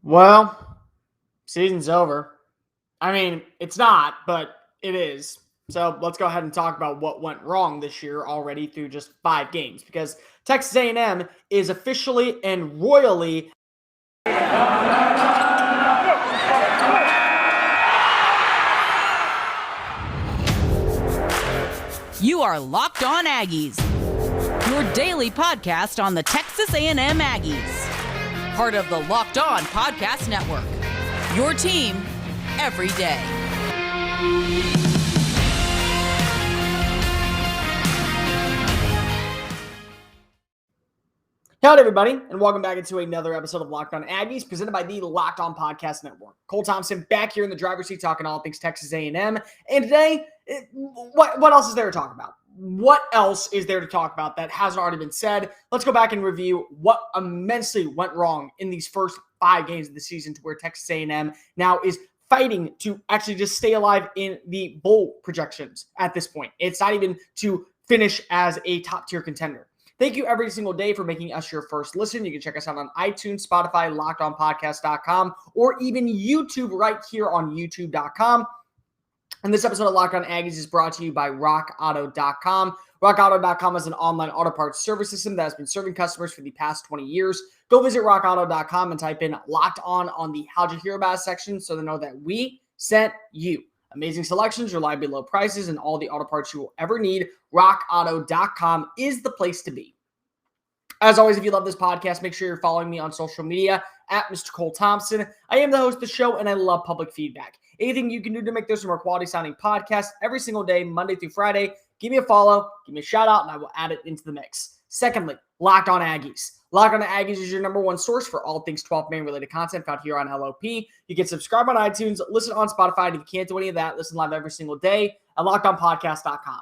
Well, season's over. I mean, it's not, but it is. So let's go ahead and talk about what went wrong this year already through just 5 games, because Texas A&M is officially and royally You are Locked On Aggies, your daily podcast on the Texas A&M Aggies, part of the Locked On Podcast Network, your team every day. Hello, everybody, and welcome back into another episode of Locked On Aggies, presented by the Locked On Podcast Network. Cole Thompson back here in the driver's seat talking all things Texas A&M. And today, what else is there to talk about? What else is there to talk about that hasn't already been said? Let's go back and review what immensely went wrong in these first 5 games of the season to where Texas A&M now is fighting to actually just stay alive in the bowl projections at this point. It's not even to finish as a top-tier contender. Thank you every single day for making us your first listen. You can check us out on iTunes, Spotify, LockedOnPodcast.com, or even YouTube right here on YouTube.com. And this episode of Locked On Aggies is brought to you by RockAuto.com. RockAuto.com is an online auto parts service system that has been serving customers for the past 20 years. Go visit RockAuto.com and type in Locked On the How'd You Hear About Us section so they know that we sent you. Amazing selections, reliably low prices, and all the auto parts you will ever need. RockAuto.com is the place to be. As always, if you love this podcast, make sure you're following me on social media at Mr. Cole Thompson. I am the host of the show, and I love public feedback. Anything you can do to make this a more quality-sounding podcast every single day, Monday through Friday, give me a follow, give me a shout-out, and I will add it into the mix. Secondly, Locked On Aggies. Locked On Aggies is your number one source for all things 12th man-related content found here on LOP. You can subscribe on iTunes, listen on Spotify, and if you can't do any of that, listen live every single day at LockedOnPodcast.com.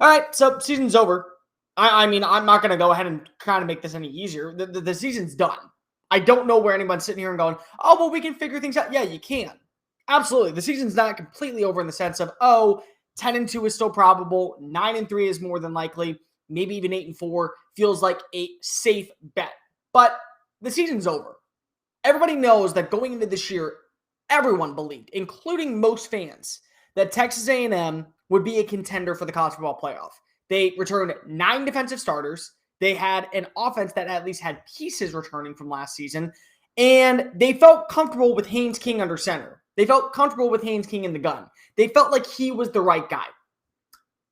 All right, so season's over. I mean, I'm not going to go ahead and kind of make this any easier. The season's done. I don't know where anyone's sitting here and going, oh, well, we can figure things out. Yeah, you can. Absolutely. The season's not completely over in the sense of, 10-2 is still probable. 9-3 is more than likely. Maybe even 8-4 feels like a safe bet. But the season's over. Everybody knows that going into this year, everyone believed, including most fans, that Texas A&M would be a contender for the college football playoff. They returned 9 defensive starters. They had an offense that at least had pieces returning from last season. And they felt comfortable with Haynes King under center. They felt comfortable with Haynes King in the gun. They felt like he was the right guy.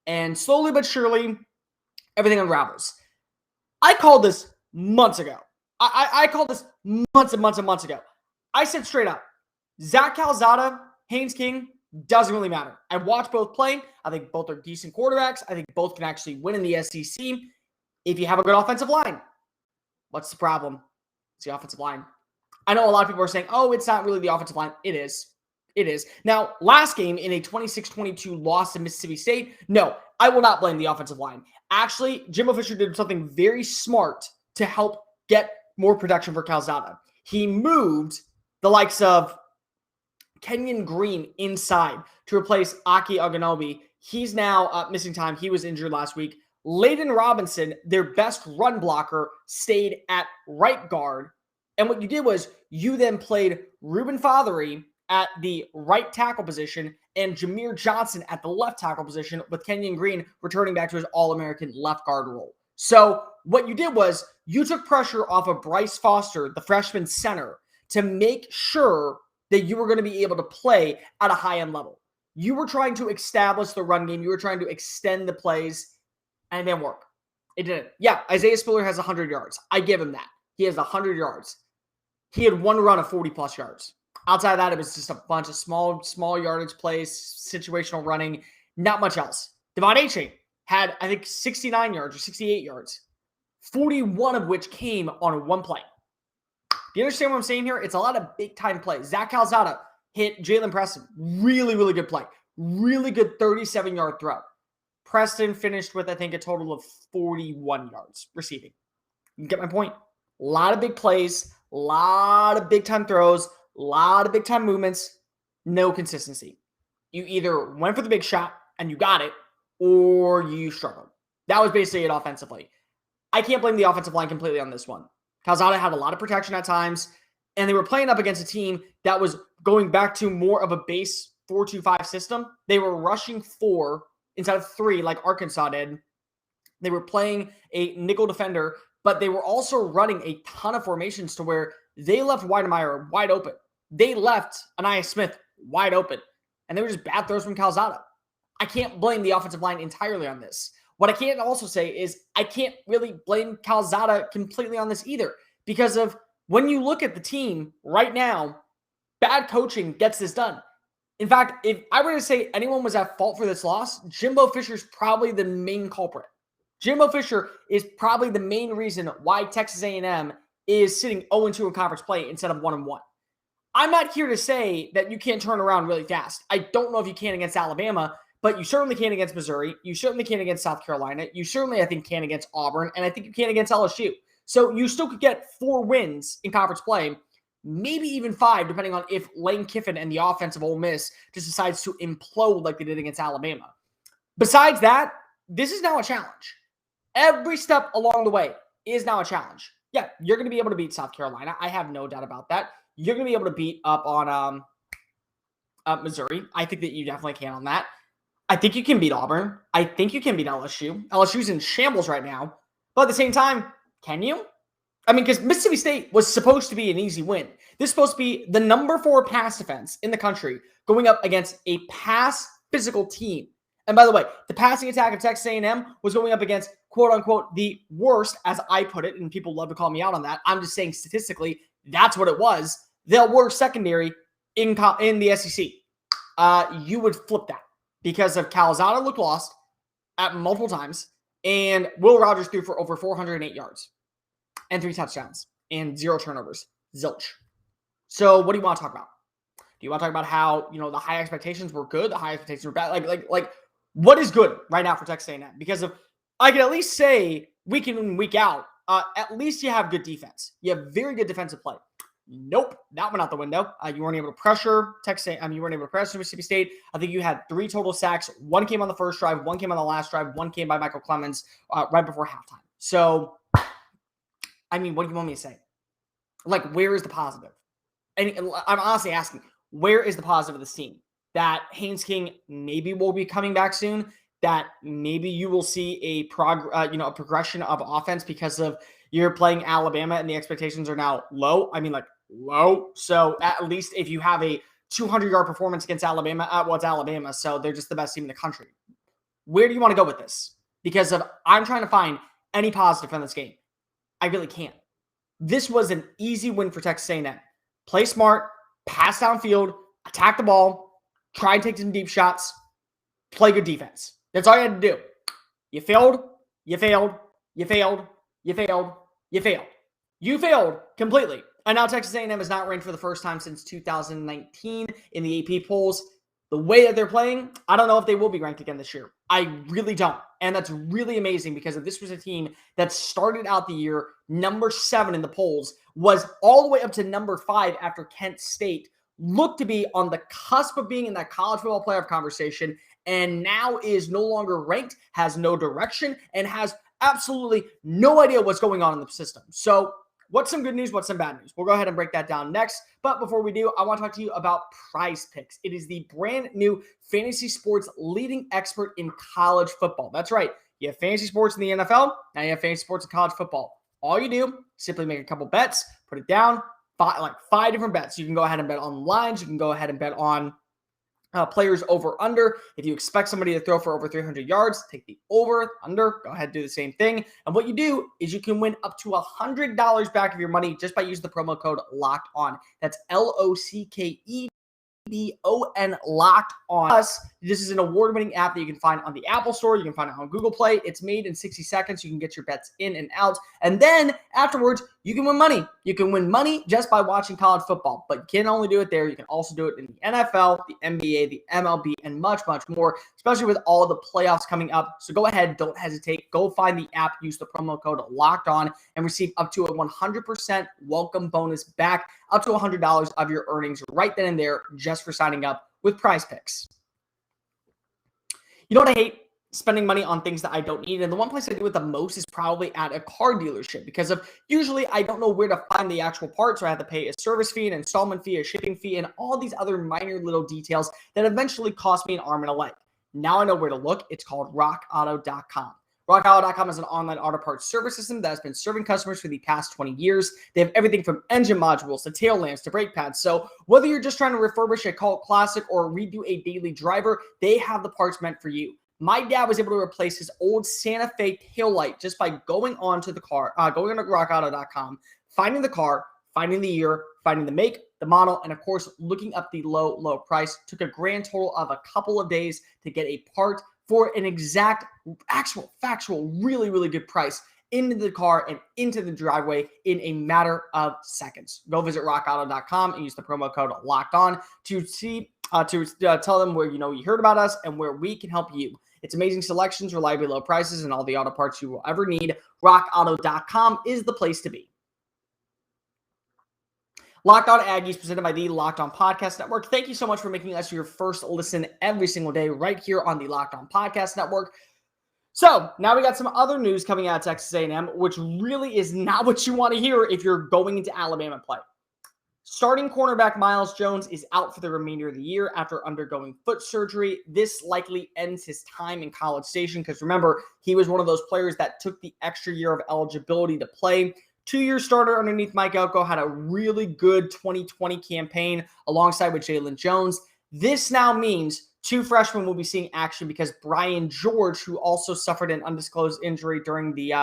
And slowly but surely, everything unravels. I called this months ago. I called this months and months and months ago. I said straight up, Zach Calzada, Haynes King, doesn't really matter. I watched both play. I think both are decent quarterbacks. I think both can actually win in the SEC if you have a good offensive line. What's the problem? It's the offensive line. I know a lot of people are saying, oh, it's not really the offensive line. It is. It is. Now, last game in a 26-22 loss to Mississippi State, no, I will not blame the offensive line. Actually, Jimbo Fisher did something very smart to help get more production for Calzada. He moved the likes of Kenyon Green inside to replace Aki Oganobi. He's now missing time. He was injured last week. Layden Robinson, their best run blocker, stayed at right guard. And what you did was you then played Ruben Fothery at the right tackle position and Jameer Johnson at the left tackle position, with Kenyon Green returning back to his All-American left guard role. So what you did was you took pressure off of Bryce Foster, the freshman center, to make sure that you were going to be able to play at a high-end level. You were trying to establish the run game. You were trying to extend the plays, and it didn't work. It didn't. Yeah, Isaiah Spiller has 100 yards. I give him that. He has 100 yards. He had one run of 40-plus yards. Outside of that, it was just a bunch of small yardage plays, situational running, not much else. Devon Achane had, I think, 69 yards or 68 yards, 41 of which came on one play. Do you understand what I'm saying here? It's a lot of big-time plays. Zach Calzada hit Jalen Preston. Really, really good play. Really good 37-yard throw. Preston finished with, I think, a total of 41 yards receiving. You get my point? A lot of big plays, a lot of big-time throws, a lot of big-time movements, no consistency. You either went for the big shot and you got it, or you struggled. That was basically it offensively. I can't blame the offensive line completely on this one. Calzada had a lot of protection at times, and they were playing up against a team that was going back to more of a base 4-2-5 system. They were rushing 4 instead of 3 like Arkansas did. They were playing a nickel defender, but they were also running a ton of formations to where they left Weidemeyer wide open. They left Anaya Smith wide open, and they were just bad throws from Calzada. I can't blame the offensive line entirely on this. What I can't also say is I can't really blame Calzada completely on this either, because of when you look at the team right now, bad coaching gets this done. In fact, if I were to say anyone was at fault for this loss, Jimbo Fisher's probably the main culprit. Jimbo Fisher is probably the main reason why Texas A&M is sitting 0-2 in conference play instead of 1-1. I'm not here to say that you can't turn around really fast. I don't know if you can against Alabama, but you certainly can against Missouri. You certainly can against South Carolina. You certainly, I think, can against Auburn, and I think you can against LSU. So you still could get 4 wins in conference play, maybe even 5, depending on if Lane Kiffin and the offense of Ole Miss just decides to implode like they did against Alabama. Besides that, this is now a challenge. Every step along the way is now a challenge. Yeah, you're going to be able to beat South Carolina. I have no doubt about that. You're going to be able to beat up on Missouri. I think that you definitely can on that. I think you can beat Auburn. I think you can beat LSU. LSU's in shambles right now. But at the same time, can you? I mean, because Mississippi State was supposed to be an easy win. This is supposed to be the number 4 pass defense in the country going up against a pass physical team. And by the way, the passing attack of Texas A&M was going up against, quote unquote, the worst, as I put it, and people love to call me out on that. I'm just saying statistically, that's what it was. The worst secondary in the SEC. You would flip that because of Calzada looked lost at multiple times, and Will Rogers threw for over 408 yards and 3 touchdowns and 0 turnovers. Zilch. So what do you want to talk about? Do you want to talk about how, the high expectations were good, the high expectations were bad? Like what is good right now for Texas A&M? Because of, I can at least say week in and week out, at least you have good defense. You have very good defensive play. Nope, that went out the window. You weren't able to pressure Texas A&M. You weren't able to pressure Mississippi State. I think you had 3 total sacks. 1 came on the first drive. 1 came on the last drive. 1 came by Michael Clemens right before halftime. So, I mean, what do you want me to say? Like, where is the positive? And I'm honestly asking, where is the positive of this team? That Haynes King maybe will be coming back soon. That maybe you will see a progression of offense because of you're playing Alabama and the expectations are now low. I mean, like low. So at least if you have a 200-yard performance against Alabama, it's Alabama, so they're just the best team in the country. Where do you want to go with this? Because I'm trying to find any positive from this game. I really can't. This was an easy win for Texas A&M. Play smart, pass downfield, attack the ball, try and take some deep shots, play good defense. That's all you had to do. You failed, you failed, you failed, you failed, you failed. You failed completely. And now Texas A&M is not ranked for the first time since 2019 in the AP polls. The way that they're playing, I don't know if they will be ranked again this year. I really don't. And that's really amazing because if this was a team that started out the year number 7 in the polls, was all the way up to number 5 after Kent State, looked to be on the cusp of being in that college football playoff conversation, and now is no longer ranked, has no direction, and has absolutely no idea what's going on in the system. So what's some good news? What's some bad news? We'll go ahead and break that down next. But before we do, I want to talk to you about Prize Picks. It is the brand new fantasy sports leading expert in college football. That's right. You have fantasy sports in the NFL. Now you have fantasy sports in college football. All you do, simply make a couple bets, put it down, 5 different bets. You can go ahead and bet on lines. You can go ahead and bet on players over under. If you expect somebody to throw for over 300 yards, take the over, under, go ahead and do the same thing. And what you do is you can win up to $100 back of your money just by using the promo code Locked On. That's LOCKEDON, Locked On. Plus, this is an award-winning app that you can find on the Apple Store. You can find it on Google Play. It's made in 60 seconds. You can get your bets in and out. And then afterwards, you can win money. You can win money just by watching college football. But you can't only do it there. You can also do it in the NFL, the NBA, the MLB, and much, much more, especially with all the playoffs coming up. So go ahead. Don't hesitate. Go find the app. Use the promo code Locked On and receive up to a 100% welcome bonus back, up to $100 of your earnings right then and there just for signing up with Prize Picks. You know what I hate? spending money on things that I don't need. And the one place I do it the most is probably at a car dealership because of usually I don't know where to find the actual parts, or I have to pay a service fee, an installment fee, a shipping fee, and all these other minor little details that eventually cost me an arm and a leg. Now I know where to look. It's called rockauto.com. RockAuto.com is an online auto parts service system that has been serving customers for the past 20 years. They have everything from engine modules to tail lamps to brake pads. So whether you're just trying to refurbish a cult classic or redo a daily driver, they have the parts meant for you. My dad was able to replace his old Santa Fe taillight just by going onto the car, going on to rockauto.com, finding the car, finding the year, finding the make, the model, and of course, looking up the low price. Took a grand total of a couple of days to get a part for an exact, factual, really good price into the car and into the driveway in a matter of seconds. Go visit rockauto.com and use the promo code LOCKEDON to see tell them where you heard about us and where we can help you. It's amazing selections, reliably low prices, and all the auto parts you will ever need. RockAuto.com is the place to be. Locked On Aggies, presented by the Locked On Podcast Network. Thank you so much for making us your first listen every single day right here on the Locked On Podcast Network. So now we got some other news coming out of Texas A&M, which really is not what you want to hear if you're going into Alabama play. Starting cornerback Miles Jones is out for the remainder of the year after undergoing foot surgery. This likely ends his time in College Station because remember, he was one of those players that took the extra year of eligibility to play. 2-year starter underneath Mike Elko, had a really good 2020 campaign alongside with Jalen Jones. This now means 2 freshmen will be seeing action because Brian George, who also suffered an undisclosed injury during the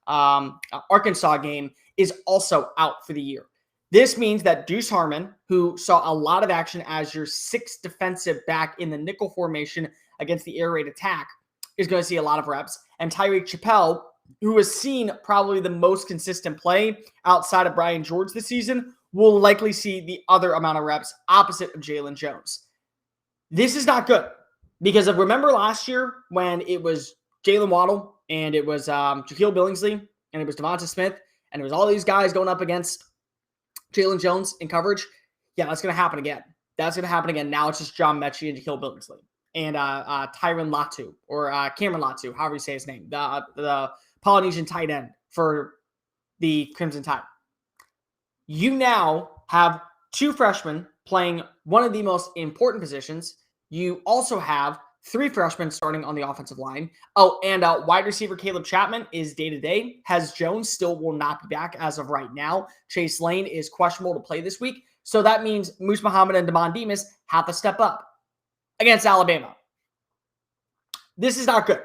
Arkansas game, is also out for the year. This means that Deuce Harmon, who saw a lot of action as your 6th defensive back in the nickel formation against the air raid attack, is going to see a lot of reps. And Tyreek Chappelle, who has seen probably the most consistent play outside of Brian George this season, will likely see the other amount of reps opposite of Jalen Jones. This is not good because remember last year when it was Jalen Waddle and it was Jaquil Billingsley and it was Devonta Smith and it was all these guys going up against Jalen Jones in coverage? Yeah, that's going to happen again. That's going to happen again. Now it's just John Mechie and Jaquil Billingsley and Tyron Latu or Cameron Latu, however you say his name, the Polynesian tight end for the Crimson Tide. You now have 2 freshmen playing one of the most important positions. You also have 3 freshmen starting on the offensive line. Oh, and wide receiver Caleb Chapman is day-to-day. Has Jones still will not be back as of right now. Chase Lane is questionable to play this week. So that means Moose Muhammad and Damon Demas have to step up against Alabama. This is not good.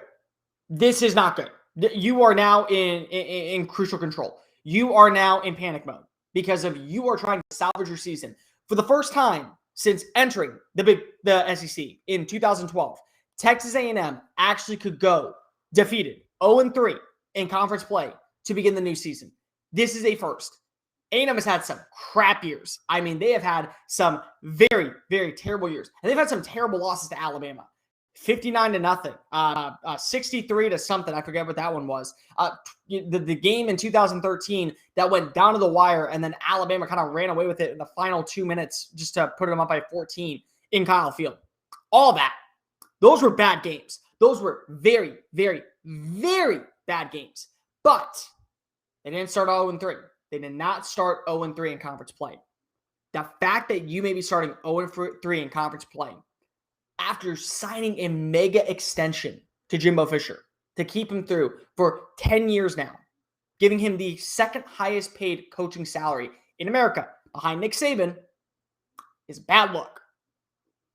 This is not good. You are now in crucial control. You are now in panic mode because of you are trying to salvage your season. For the first time since entering the SEC in 2012, Texas A&M actually could go defeated 0-3 in conference play to begin the new season. This is a first. A&M has had some crap years. I mean, they have had some very, very terrible years. And they've had some terrible losses to Alabama. 59-0, 63 to something. I forget what that one was. The game in 2013 that went down to the wire, and then Alabama kind of ran away with it in the final 2 minutes just to put them up by 14 in Kyle Field. All that. Those were bad games. Those were very, very, very bad games. But they didn't start 0-3. They did not start 0-3 in conference play. The fact that you may be starting 0-3 in conference play after signing a mega extension to Jimbo Fisher to keep him through for 10 years now, giving him the 2nd highest paid coaching salary in America behind Nick Saban, is bad luck.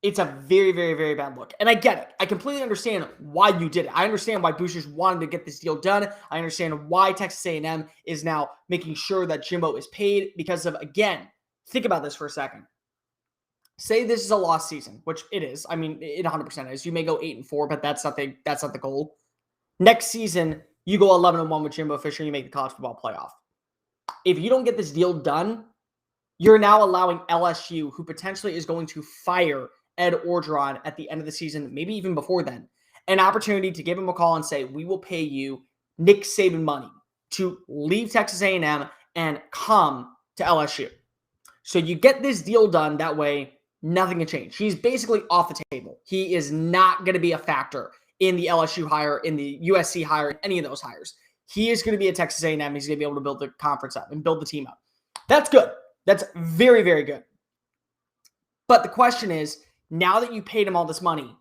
It's a very, very, very bad look. And I get it. I completely understand why you did it. I understand why Boosters wanted to get this deal done. I understand why Texas A&M is now making sure that Jimbo is paid because of, again, think about this for a second. Say this is a lost season, which it is. I mean, it 100% is. You may go 8-4, but that's not the goal. Next season, you go 11-1 with Jimbo Fisher, you make the college football playoff. If you don't get this deal done, you're now allowing LSU, who potentially is going to fire Ed Orgeron at the end of the season, maybe even before then, an opportunity to give him a call and say, we will pay you Nick Saban money to leave Texas A&M and come to LSU. So you get this deal done. That way, nothing can change. He's basically off the table. He is not going to be a factor in the LSU hire, in the USC hire, any of those hires. He is going to be at Texas A&M. He's going to be able to build the conference up and build the team up. That's good. That's very, very good. But the question is, now that you paid him all this money,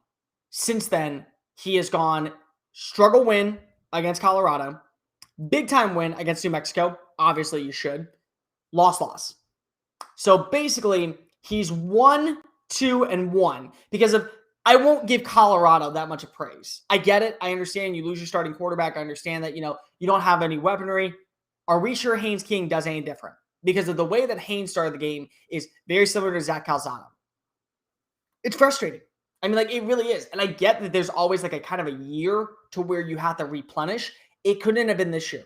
since then, he has gone struggle win against Colorado, big time win against New Mexico. Obviously, you should. Loss. So basically, he's 1-2-1 because of, I won't give Colorado that much of praise. I get it. I understand you lose your starting quarterback. I understand that, you don't have any weaponry. Are we sure Haynes King does any different? Because of the way that Haynes started the game is very similar to Zach Calzada. It's frustrating. I mean, it really is. And I get that there's always a kind of a year to where you have to replenish. It couldn't have been this year.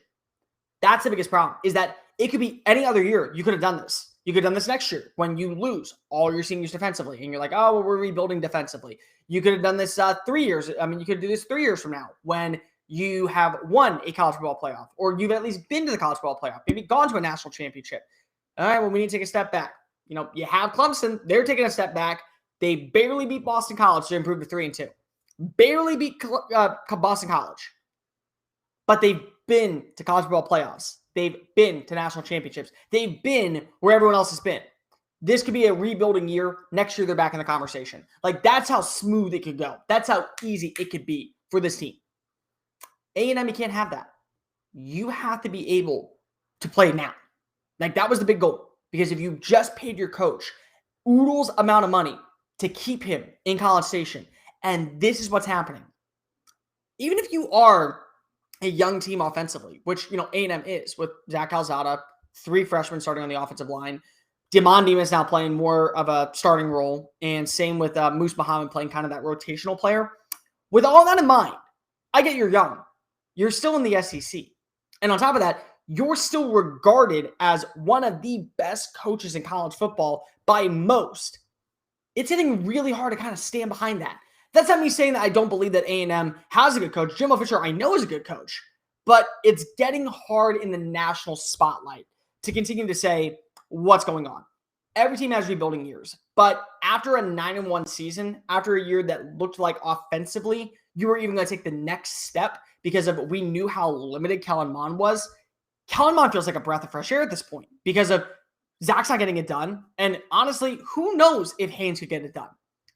That's the biggest problem, is that it could be any other year. You could have done this. You could have done this next year when you lose all your seniors defensively. And you're like, oh, well, we're rebuilding defensively. You could have done this 3 years. I mean, you could do this 3 years from now when you have won a college football playoff, or you've at least been to the college football playoff, maybe gone to a national championship. All right, well, we need to take a step back. You have Clemson. They're taking a step back. They barely beat Boston College to improve to 3-2. Barely beat Boston College. But they've been to college football playoffs. They've been to national championships. They've been where everyone else has been. This could be a rebuilding year. Next year, they're back in the conversation. That's how smooth it could go. That's how easy it could be for this team. A&M, you can't have that. You have to be able to play now. That was the big goal. Because if you just paid your coach oodles amount of money to keep him in College Station, and this is what's happening. Even if you are a young team offensively, which, A&M is, with Zach Calzada, 3 freshmen starting on the offensive line, Demond Demas now playing more of a starting role, and same with Moose Muhammad playing kind of that rotational player. With all that in mind, I get you're young. You're still in the SEC. And on top of that, you're still regarded as one of the best coaches in college football by most. It's hitting really hard to kind of stand behind that. That's not me saying that I don't believe that A&M has a good coach. Jimbo Fisher, I know, is a good coach. But it's getting hard in the national spotlight to continue to say what's going on. Every team has rebuilding years. But after a 9-1 season, after a year that looked like offensively, you were even going to take the next step because we knew how limited Kellen Mond was. Kellen Mond feels like a breath of fresh air at this point because of Zach's not getting it done. And honestly, who knows if Haynes could get it done?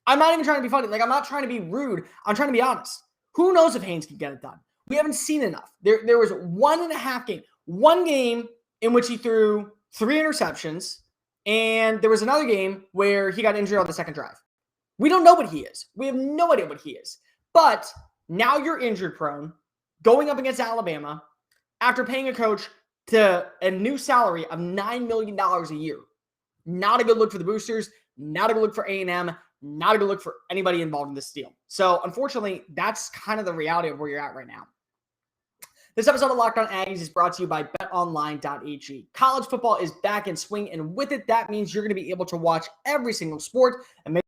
I'm not even trying to be funny. I'm not trying to be rude. I'm trying to be honest. Who knows if Haynes can get it done? We haven't seen enough. There was 1.5 game. One game in which he threw 3 interceptions, and there was another game where he got injured on the second drive. We don't know what he is. We have no idea what he is. But now you're injured prone, going up against Alabama after paying a coach to a new salary of $9 million a year. Not a good look for the Boosters, not a good look for A&M, not a good look for anybody involved in this deal. So, unfortunately, that's kind of the reality of where you're at right now. This episode of Locked On Aggies is brought to you by BetOnline.ag. College football is back in swing, and with it, that means you're going to be able to watch every single sport and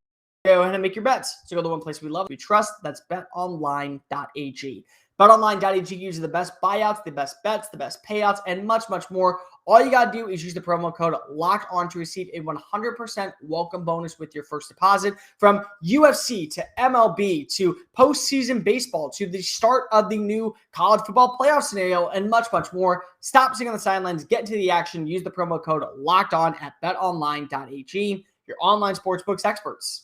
go ahead and make your bets. So go to the one place we love, we trust. That's BetOnline.ag. BetOnline.ag gives you the best buyouts, the best bets, the best payouts, and much, much more. All you got to do is use the promo code LOCKEDON to receive a 100% welcome bonus with your first deposit. From UFC to MLB to postseason baseball to the start of the new college football playoff scenario and much, much more. Stop sitting on the sidelines, get into the action, use the promo code LOCKEDON at BetOnline.ag, your online sportsbooks experts.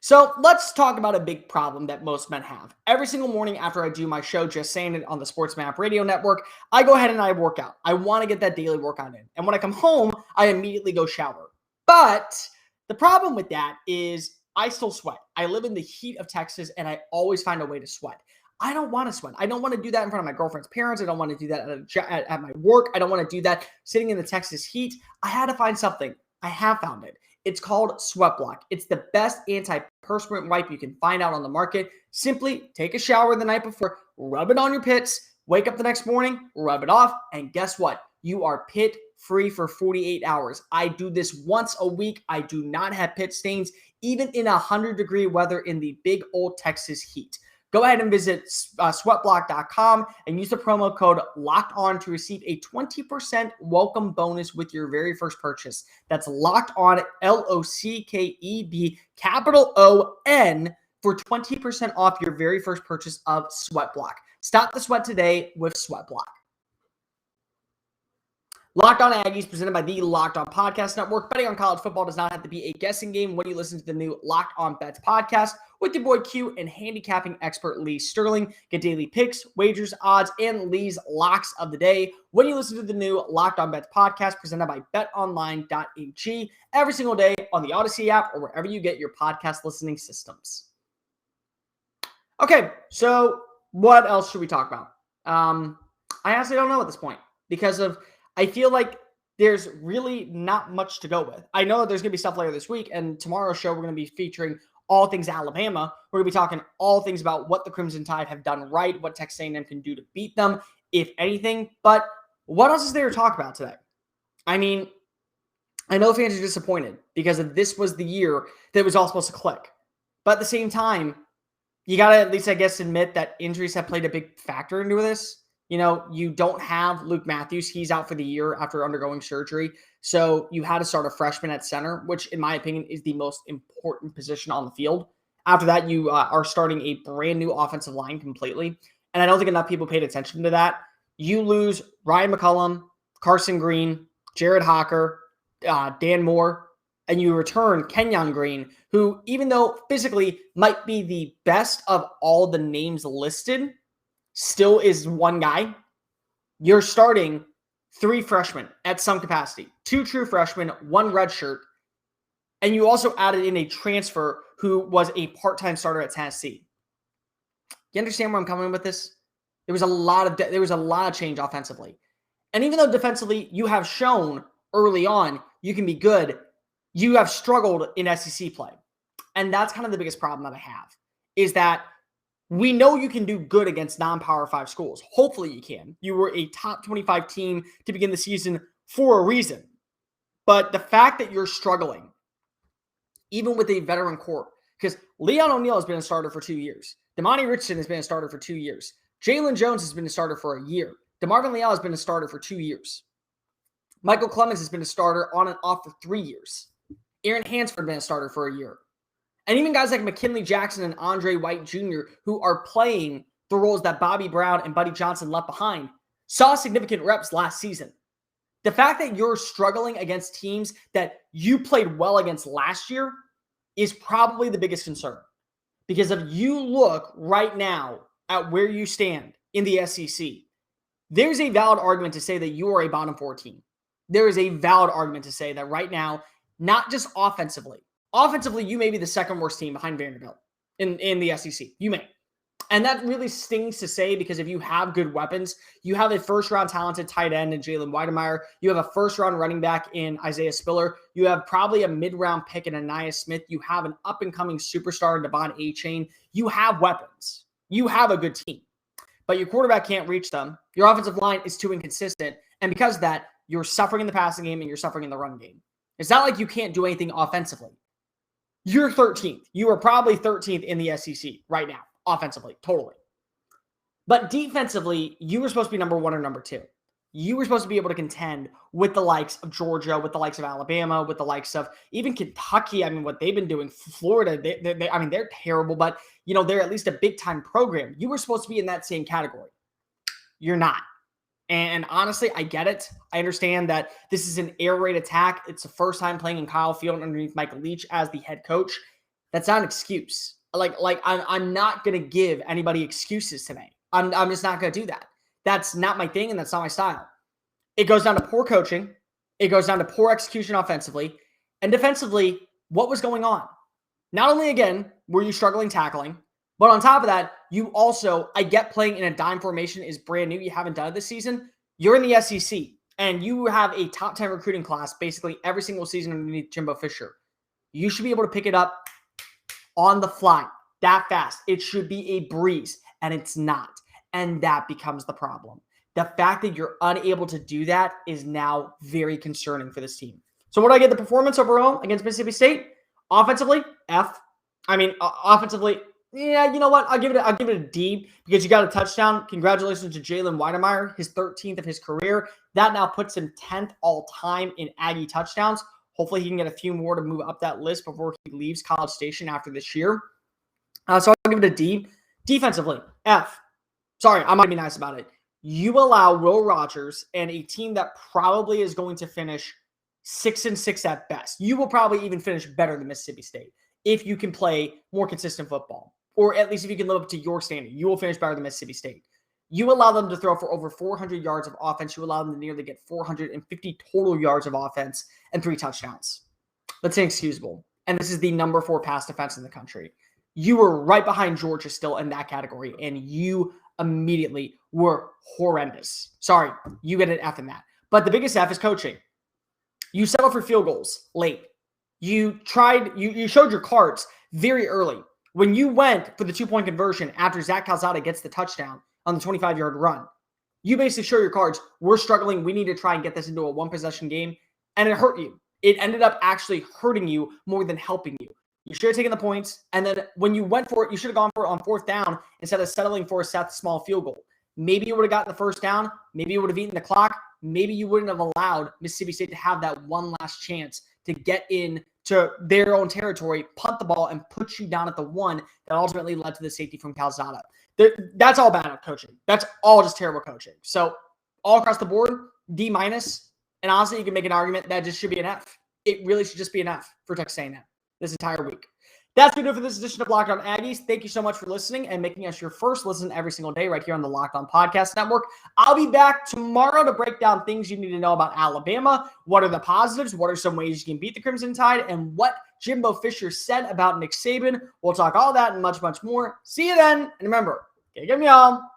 So let's talk about a big problem that most men have. Every single morning after I do my show, Just Saying It, on the Sports Map Radio Network, I go ahead and I work out. I want to get that daily workout in. And when I come home, I immediately go shower. But the problem with that is I still sweat. I live in the heat of Texas, and I always find a way to sweat. I don't want to sweat. I don't want to do that in front of my girlfriend's parents. I don't want to do that at my work. I don't want to do that sitting in the Texas heat. I had to find something. I have found it. It's called Sweat Block. It's the best antiperspirant wipe you can find out on the market. Simply take a shower the night before, rub it on your pits, wake up the next morning, rub it off, and guess what? You are pit free for 48 hours. I do this once a week. I do not have pit stains, even in 100-degree weather in the big old Texas heat. Go ahead and visit sweatblock.com and use the promo code LOCKEDON to receive a 20% welcome bonus with your very first purchase. That's LOCKED ON, LOCKED, capital ON, for 20% off your very first purchase of Sweatblock. Stop the sweat today with Sweatblock. Locked On Aggies, presented by the Locked On Podcast Network. Betting on college football does not have to be a guessing game when you listen to the new Locked On Bets podcast with your boy Q and handicapping expert Lee Sterling. Get daily picks, wagers, odds, and Lee's locks of the day when you listen to the new Locked On Bets podcast presented by BetOnline.ag every single day on the Odyssey app or wherever you get your podcast listening systems. Okay, so what else should we talk about? I honestly don't know at this point because I feel like there's really not much to go with. I know that there's going to be stuff later this week, and tomorrow's show, we're going to be featuring all things Alabama. We're going to be talking all things about what the Crimson Tide have done right, what Texas A&M can do to beat them, if anything. But what else is there to talk about today? I mean, I know fans are disappointed because this was the year that it was all supposed to click. But at the same time, you got to at least, I guess, admit that injuries have played a big factor into this. You know, you don't have Luke Matthews. He's out for the year after undergoing surgery. So you had to start a freshman at center, which in my opinion is the most important position on the field. After that, you are starting a brand new offensive line completely. And I don't think enough people paid attention to that. You lose Ryan McCullum, Carson Green, Jared Hocker, Dan Moore, and you return Kenyon Green, who, even though physically might be the best of all the names listed, still is one guy. You're starting 3 freshmen at some capacity, 2 true freshmen, 1 redshirt, and you also added in a transfer who was a part-time starter at Tennessee. You understand where I'm coming with this? There was a lot of change offensively, and even though defensively you have shown early on you can be good, you have struggled in SEC play, and that's kind of the biggest problem that I have is that. We know you can do good against non-Power 5 schools. Hopefully you can. You were a top 25 team to begin the season for a reason. But the fact that you're struggling, even with a veteran core, because Leon O'Neal has been a starter for 2 years. Damani Richardson has been a starter for 2 years. Jalen Jones has been a starter for a year. DeMarvin Leal has been a starter for 2 years. Michael Clemens has been a starter on and off for 3 years. Aaron Hansford has been a starter for a year. And even guys like McKinley Jackson and Andre White Jr., who are playing the roles that Bobby Brown and Buddy Johnson left behind, saw significant reps last season. The fact that you're struggling against teams that you played well against last year is probably the biggest concern. Because if you look right now at where you stand in the SEC, there's a valid argument to say that you are a bottom 4 team. There is a valid argument to say that right now, not just offensively. Offensively, you may be the second worst team behind Vanderbilt in the SEC. You may. And that really stings to say because if you have good weapons, you have a first-round talented tight end in Jalen Weidemeyer. You have a first-round running back in Isaiah Spiller. You have probably a mid-round pick in Aniyah Smith. You have an up-and-coming superstar in Devon A-Chain. You have weapons. You have a good team. But your quarterback can't reach them. Your offensive line is too inconsistent. And because of that, you're suffering in the passing game and you're suffering in the run game. It's not like you can't do anything offensively. You're 13th. You are probably 13th in the SEC right now, offensively, totally. But defensively, you were supposed to be number 1 or number 2. You were supposed to be able to contend with the likes of Georgia, with the likes of Alabama, with the likes of even Kentucky. I mean, what they've been doing, Florida, they're terrible, but they're at least a big-time program. You were supposed to be in that same category. You're not. And honestly, I get it. I understand that this is an air raid attack. It's the first time playing in Kyle Field underneath Michael Leach as the head coach. That's not an excuse. I'm not going to give anybody excuses today. I'm just not going to do that. That's not my thing, and that's not my style. It goes down to poor coaching. It goes down to poor execution offensively. And defensively, what was going on? Not only, again, were you struggling tackling, but on top of that, you also, I get playing in a dime formation is brand new. You haven't done it this season. You're in the SEC, and you have a top 10 recruiting class basically every single season underneath Jimbo Fisher. You should be able to pick it up on the fly that fast. It should be a breeze, and it's not. And that becomes the problem. The fact that you're unable to do that is now very concerning for this team. So what do I get the performance overall against Mississippi State? Offensively, F. Offensively, yeah, you know what? I'll give it a D because you got a touchdown. Congratulations to Jalen Weidemeyer, his 13th of his career. That now puts him 10th all time in Aggie touchdowns. Hopefully he can get a few more to move up that list before he leaves College Station after this year. So I'll give it a D. Defensively, F. Sorry, I'm going to be nice about it. You allow Will Rogers and a team that probably is going to finish 6-6 at best. You will probably even finish better than Mississippi State if you can play more consistent football, or at least if you can live up to your standard. You will finish better than Mississippi State. You allow them to throw for over 400 yards of offense. You allow them to nearly get 450 total yards of offense and 3 touchdowns. That's inexcusable. And this is the number 4 pass defense in the country. You were right behind Georgia still in that category, and you immediately were horrendous. Sorry, you get an F in that. But the biggest F is coaching. You settled for field goals late. You showed your cards very early. When you went for the 2-point conversion after Zach Calzada gets the touchdown on the 25-yard run, you basically show your cards. We're struggling. We need to try and get this into a 1-possession game. And it hurt you. It ended up actually hurting you more than helping you. You should have taken the points. And then when you went for it, you should have gone for it on 4th down instead of settling for a Seth small field goal. Maybe you would have gotten the 1st down. Maybe you would have eaten the clock. Maybe you wouldn't have allowed Mississippi State to have that one last chance to get in to their own territory, punt the ball, and put you down at the 1 that ultimately led to the safety from Calzada. That's all bad coaching. That's all just terrible coaching. So all across the board, D-. And honestly, you can make an argument that just should be an F. It really should just be an F for Texas A&M this entire week. That's going to do it for this edition of Locked On Aggies. Thank you so much for listening and making us your first listen every single day right here on the Locked On Podcast Network. I'll be back tomorrow to break down things you need to know about Alabama. What are the positives? What are some ways you can beat the Crimson Tide? And what Jimbo Fisher said about Nick Saban. We'll talk all that and much, much more. See you then. And remember, get me all.